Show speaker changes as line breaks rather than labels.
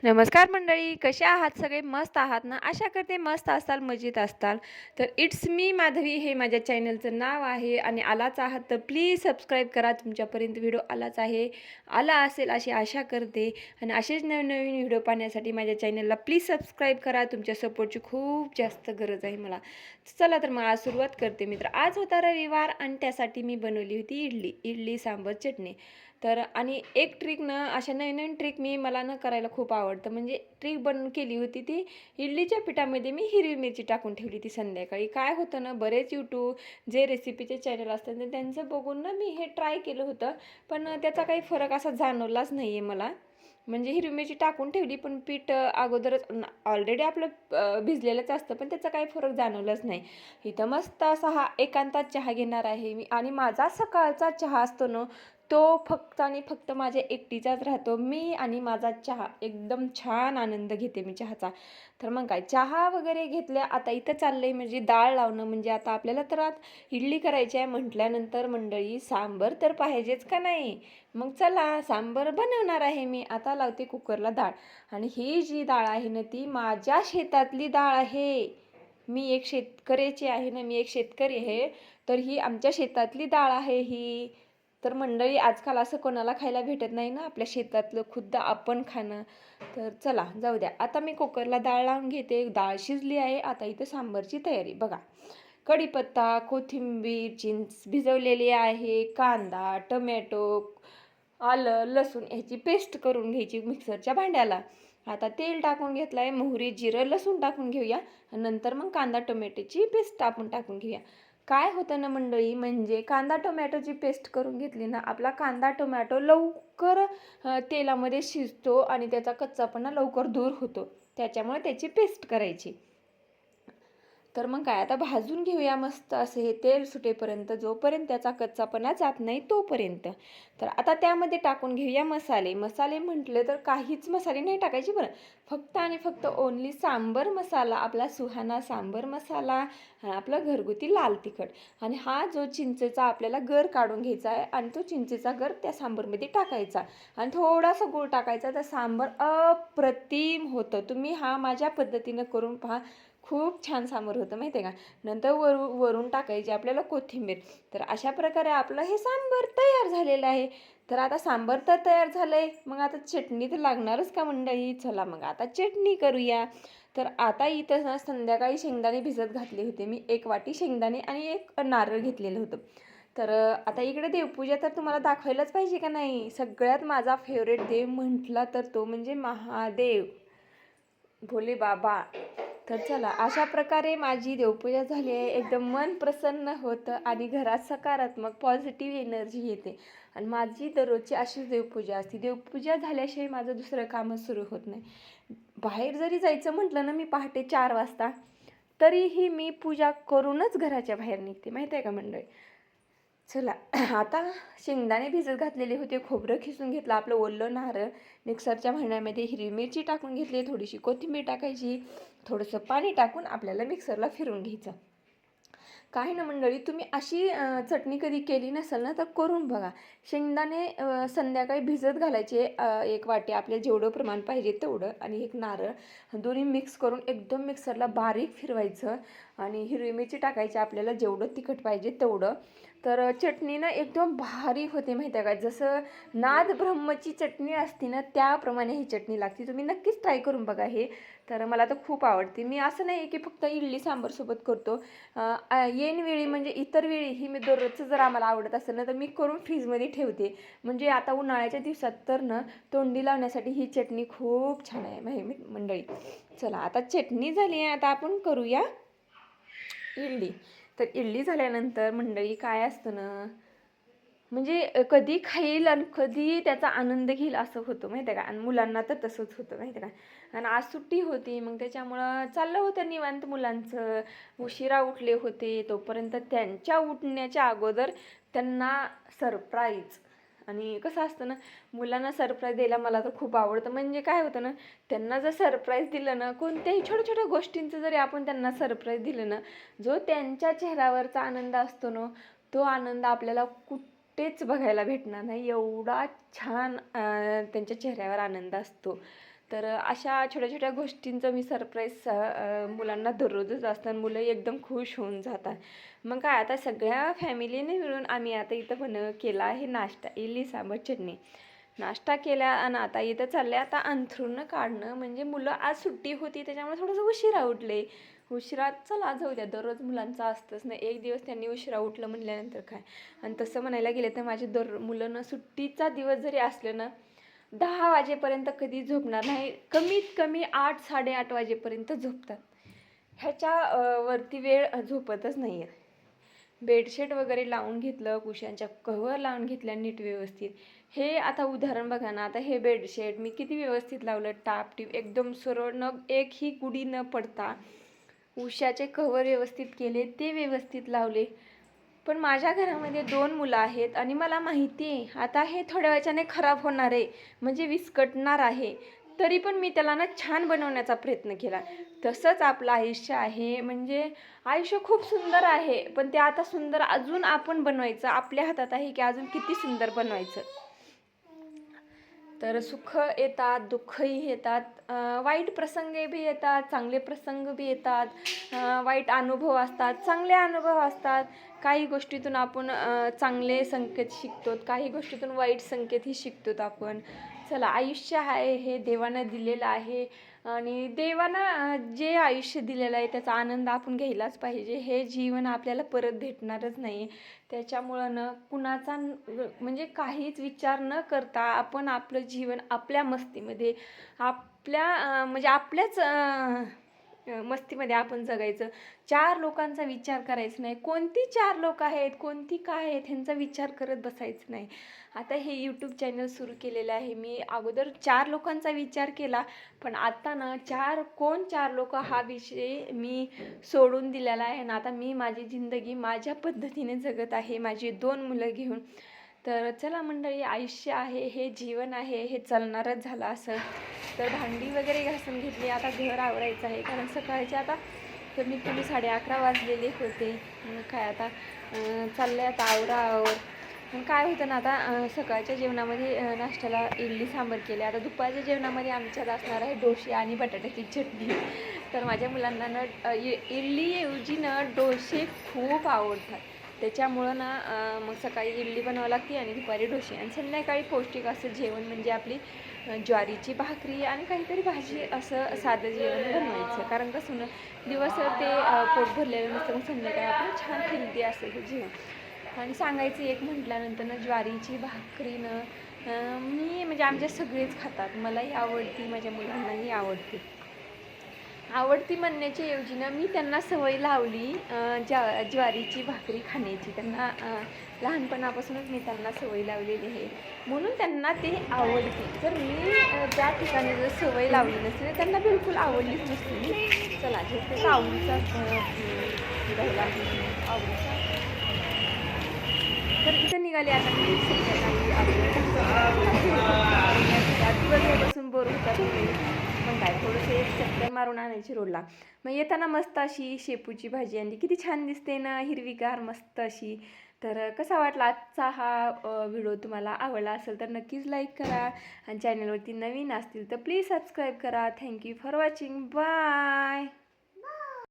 नमस्कार मंडळी, कसे आहात सगळे? मस्त आहात ना? आशा करते मस्त असाल, मजेत असताल. तर इट्स मी माधवी हे माझ्या चॅनलचं नाव आहे आणि आलाच आहात तर प्लीज सबस्क्राईब करा. तुमच्यापर्यंत व्हिडिओ आलाच आहे, आला असेल अशी आशा करते. आणि असेच नवनवीन व्हिडिओ पाहण्यासाठी माझ्या चॅनलला प्लीज सबस्क्राईब करा. तुमच्या सपोर्टची खूप जास्त गरज आहे मला. चला तर मग आज सुरुवात करते मित्र. आज होता रविवार आणि त्यासाठी मी बनवली होती इडली सांबर चटणी. तर आणि एक ट्रिक ना, अशा नवीन नवीन ट्रिक मला ना करायला खूप आवडतं. म्हणजे ट्रिक केली होती ती इडलीच्या पिठामध्ये मी हिरवी मिरची टाकून ठेवली ती संध्याकाळी. काय होतं ना, बरेच यूट्यूब जे रेसिपीचे चॅनल असतात तर त्यांचं बघून ना मी हे ट्राय केलं होतं. पण त्याचा काही फरक असा जाणवलाच नाही आहे मला. म्हणजे हिरवी मिरची टाकून ठेवली पण पीठ अगोदरच ऑलरेडी आपलं भिजलेलंच असतं, पण त्याचा काही फरक जाणवलाच नाही. इथं मस्त असा हा एकांतात चहा घेणार आहे मी. आणि माझा सकाळचा चहा असतो ना, तो फक्त आणि फक्त माझ्या एकटीचाच राहतो. मी आणि माझा चहा एकदम छान आनंद घेते मी चहाचा. तर मग काय चहा वगैरे घेतल्या. आता इथं चाललंय म्हणजे डाळ लावणं. म्हणजे आता आपल्याला तर इडली करायची आहे म्हटल्यानंतर मंडळी सांबर तर पाहिजेच का नाही. मग चला सांबर बनवणार आहे मी. आता लावते कुकरला डाळ. आणि ही जी डाळ आहे ना, ती माझ्या शेतातली डाळ आहे. मी एक शेतकऱ्याची आहे ना, मी एक शेतकरी आहे. तर ही आमच्या शेतातली डाळ आहे ही. तर मंडळी आजकाल असं कोणाला खायला भेटत नाही ना, आपल्या शेतातलं खुद्द आपण खाणं. तर चला जाऊ द्या. आता मी कुकरला डाळ लावून घेते. डाळ शिजली आहे. आता इथं सांबरची तयारी बघा. कढीपत्ता, कोथिंबीर, चिंच भिजवलेली आहे, कांदा, टमॅटो, आलं, लसूण ह्याची पेस्ट करून घ्यायची मिक्सरच्या भांड्याला. आता तेल टाकून घेतलं आहे, मोहरी, जिरं, लसूण टाकून घेऊया. नंतर मग कांदा टोमॅटोची पेस्ट आपण टाकून घेऊया. काय होतं ना मंडळी, म्हणजे कांदा टोमॅटोची पेस्ट करून घेतली ना, आपला कांदा टोमॅटो लवकर तेलामध्ये शिजतो आणि त्याचा कच्चापणा लवकर दूर होतो. त्याच्यामुळे त्याची पेस्ट करायची. तर मग काय आता भाजून घेऊया मस्त असे हे तेल सुटेपर्यंत, जोपर्यंत त्याचा कच्चापणा जात नाही तोपर्यंत. तर आता त्यामध्ये टाकून घेऊया मसाले. मसाले म्हटले तर काहीच मसाले नाही टाकायचे बरं. फक्त आणि फक्त ओन्ली सांबर मसाला, आपला सुहाना सांबर मसाला आणि आपलं घरगुती लाल तिखट. आणि हा जो चिंचेचा आपल्याला गर काढून घ्यायचा आहे आणि तो चिंचेचा गर त्या सांबरमध्ये टाकायचा आणि थोडासा गूळ टाकायचा. तर सांबर अप्रतिम होतं. तुम्ही हा माझ्या पद्धतीनं करून पहा. खूप छान सांबार होतं माहिती आहे का. नंतर वरून टाकायची आपल्याला कोथिंबीर. तर अशा प्रकारे आपलं हे सांबार तयार झालेलं आहे. तर आता सांबार तर तयार झालं आहे, मग आता चटणी तर लागणारच का मंडळी. चला मग आता चटणी करूया. तर आता इथं ना संध्याकाळी शेंगदाणे भिजत घातले होते मी. 1 वाटी शेंगदाणे आणि 1 नारळ घेतलेलं होतं. तर आता इकडे देवपूजा तर तुम्हाला दाखवायलाच पाहिजे का नाही. सगळ्यात माझा फेवरेट देव म्हटला तर तो म्हणजे महादेव, भोले बाबा. तर चला अशा प्रकारे माझी देवपूजा झाली आहे. एकदम मन प्रसन्न होतं आणि घरात सकारात्मक पॉझिटिव्ह एनर्जी येते. आणि माझी दररोजची अशीच देवपूजा असते. देवपूजा झाल्याशिवाय माझं दुसरं कामच सुरू होत नाही. बाहेर जरी जायचं म्हटलं ना, मी पहाटे 4 वाजता, तरीही मी पूजा करूनच घराच्या बाहेर निघते माहिती आहे का मंडळी. चला आता शेंगदाणे भिजत घातलेले होते, खोबरं खिसून घेतलं, आपलं ओलं नारळ मिक्सरच्या भांड्यामध्ये, हिरवी मिरची टाकून घेतली, थोडीशी कोथिंबीर टाकायची, थोडंसं पाणी टाकून आपल्याला मिक्सरला फिरून घ्यायचं. काय ना मंडळी, तुम्ही अशी चटणी कधी केली नसेल ना, तर करून बघा. शेंगदाणे संध्याकाळी भिजत घालायचे, 1 वाटी आपल्याला जेवढं प्रमाण पाहिजे तेवढं, आणि 1 नारळ, दोन्ही मिक्स करून एकदम मिक्सरला बारीक फिरवायचं. आणि हिरवी मिरची टाकायची आपल्याला जेवढं तिखट पाहिजे तेवढं. तर चटणी ना एकदम भारी होते माहिती आहे का. जसं नाद ब्रह्मची चटणी असते ना, त्याप्रमाणे ही चटणी लागते. तुम्ही नक्कीच ट्राय करून बघा हे. तर मला तर खूप आवडते. मी असं नाही की फक्त इडली सांबारसोबत करतो. ऐनवेळी म्हणजे इतर वेळीही मी दररोजचं जर आम्हाला आवडत असेल ना, तर मी करून फ्रीजमध्ये ठेवते. म्हणजे आता उन्हाळ्याच्या दिवसात तर ना, तोंडी लावण्यासाठी ही चटणी खूप छान आहे मंडळी. चला आता चटणी झाली आहे, आता आपण करूया इडली. तर इडली झाल्यानंतर मंडळी काय असतं ना, म्हणजे कधी खाईल आणि कधी त्याचा आनंद घेईल असं होतं माहिती आहे का. आणि मुलांना तर तसंच होतं माहिती आहे का. आणि आज सुट्टी होती, मग त्याच्यामुळं चाललं होतं निवांत मुलांचं. उशिरा उठले होते, तोपर्यंत त्यांच्या उठण्याच्या अगोदर त्यांना सरप्राईज. आणि कसं असतं ना, मुलांना सरप्राईज द्यायला मला तर खूप आवडतं. म्हणजे काय होतं ना, त्यांना जर सरप्राईज दिलं ना, कोणत्याही छोट्या छोट्या गोष्टींचं जरी आपण त्यांना सरप्राईज दिलं ना, जो त्यांच्या चेहऱ्यावरचा आनंद असतो ना, तो आनंद आपल्याला कुठेच बघायला भेटणार नाही. एवढा छान त्यांच्या चेहऱ्यावर आनंद असतो. तर अशा छोट्या छोट्या गोष्टींचं मी सरप्राईज मुलांना दररोजच असतं. मुलं एकदम खुश होऊन जातात. मग काय आता सगळ्या फॅमिलीने मिळून आम्ही आता इथं केला आहे नाश्ता, इडली सांबार चटणी. नाश्ता केला आणि आता इथं चालले आता अंथरुण काढणं. म्हणजे मुलं आज सुट्टी होती त्याच्यामुळे थोडंसं उशिरा उठले. उशिरा चला जाऊ द्या, दररोज मुलांचं असतंच ना. एक दिवस त्यांनी उशिरा उठलं म्हटल्यानंतर काय. आणि तसं म्हणायला गेलं तर माझे मुलं सुट्टीचा दिवस जरी असलं ना 10 वाजेपर्यंत कधी झोपणार नाही. कमीत कमी 8 8:30 वाजेपर्यंत झोपतात. ह्याच्या वरती वेळ झोपतच नाही आहेत. बेडशीट वगैरे लावून घेतलं, कुशांच्या कव्हर लावून घेतल्या नीट व्यवस्थित. हे आता उदाहरण बघा ना, आता हे बेडशीट मी किती व्यवस्थित लावलं, टापटीप एकदम सरळ, न एकही गुढी न पडता. उशाचे कव्हर व्यवस्थित केले, ते व्यवस्थित लावले. पण माझ्या घरामध्ये 2 मुलं आहेत आणि मला माहिती आहे आता हे थोड्या वेळाने खराब होणार आहे, म्हणजे विस्कटणार आहे. तरी पण मी त्याला ना छान बनवण्याचा प्रयत्न केला. तसंच आपलं आयुष्य आहे. म्हणजे आयुष्य खूप सुंदर आहे, पण ते आता सुंदर अजून आपण बनवायचं. आपल्या हातात आहे की अजून किती सुंदर बनवायचं. तर सुख येतात, दुःखही येतात, वाईट प्रसंग बी येतात, चांगले प्रसंग बी येतात, वाईट अनुभव असतात, चांगले अनुभव असतात. काही गोष्टीतून आपण चांगले संकेत शिकतो, काही गोष्टीतून वाईट संकेतही शिकतो आपण. चला, आयुष्य आहे हे देवानं दिलेलं आहे आणि देवानं जे आयुष्य दिलेलं आहे त्याचा आनंद आपण घ्यायलाच पाहिजे. हे जीवन आपल्याला परत भेटणारच नाही. त्याच्यामुळं न कुणाचा म्हणजे काहीच विचार न करता आपण आपलं जीवन आपल्या मस्तीमध्ये, आपल्या म्हणजे आपल्याच मस्तीमध्ये आपण जगायचं. 4 लोकांचा विचार करायचा नाही. कोणती 4 लोक आहेत, कोणती काय आहेत, ह्यांचा विचार करत बसायचं नाही. आता हे यूट्यूब चॅनल सुरू केलेलं आहे मी. अगोदर 4 लोकांचा विचार केला, पण आता ना 4 लोक हा विषय मी सोडून दिलेला आहे आणि आता मी माझी जिंदगी माझ्या पद्धतीने जगत आहे, माझी 2 मुलं घेऊन. तर चला मंडळी, आयुष्य आहे हे जीवन आहे हे चालणारच झालं असं. तर भांडी वगैरे घासून घेतली, आता घर आवरायचं आहे कारण सकाळचे आता कमीत कमी 11:30 वाजलेले होते. काय आता चाललं आहे आता आवरावर. पण काय होतं ना, आता सकाळच्या जेवणामध्ये नाश्त्याला इडली सांबार केले. आता दुपारच्या जेवणामध्ये आमच्यात असणार आहे डोसे आणि बटाट्याची चटणी. तर माझ्या मुलांना ना इडलीऐवजी ना डोसे खूप आवडतात. त्याच्यामुळं ना मग सकाळी इडली बनावं लागते आणि दुपारी डोसे, आणि संध्याकाळी पौष्टिक असं जेवण म्हणजे आपली ज्वारीची भाकरी आणि काहीतरी भाजी, असं साधं जेवण बनवायचं. कारण कसं ना दिवस ते पोट भरलेलं नसतं, मग संध्याकाळी आपण छान हेल्दी असं हे जेवण. आणि सांगायचं एक म्हटल्यानंतर ना ज्वारीची भाकरीनं मी म्हणजे आमच्या सगळेच खातात. मलाही आवडती, माझ्या मुलांनाही आवडते. आवडती म्हणण्याच्या ऐवजी ना मी त्यांना सवय लावली ज्वारीची भाकरी खाण्याची. त्यांना लहानपणापासूनच मी त्यांना सवय लावलेली आहे, म्हणून त्यांना ते आवडते. जर मी त्या ठिकाणी जर सवय लावली नसती तर त्यांना बिलकुल आवडलीच नसती. चला, जे त्याचा आवडीचा आवडीचा. तर इथं निघाले आता मी संध्याकाळी दिवसभरापासून बोर होतात. मग काय थोडंसं एक चक्कर मारून आणायची रोडला. मग येताना मस्त अशी शेपूची भाजी आणली, किती छान दिसते ना, हिरवीगार मस्त अशी. तर कसा वाटला आजचा हा व्हिडिओ? तुम्हाला आवडला असेल तर नक्कीच लाईक करा आणि चॅनलवरती नवीन असतील तर प्लीज सबस्क्राईब करा. Thank you for watching. बाय.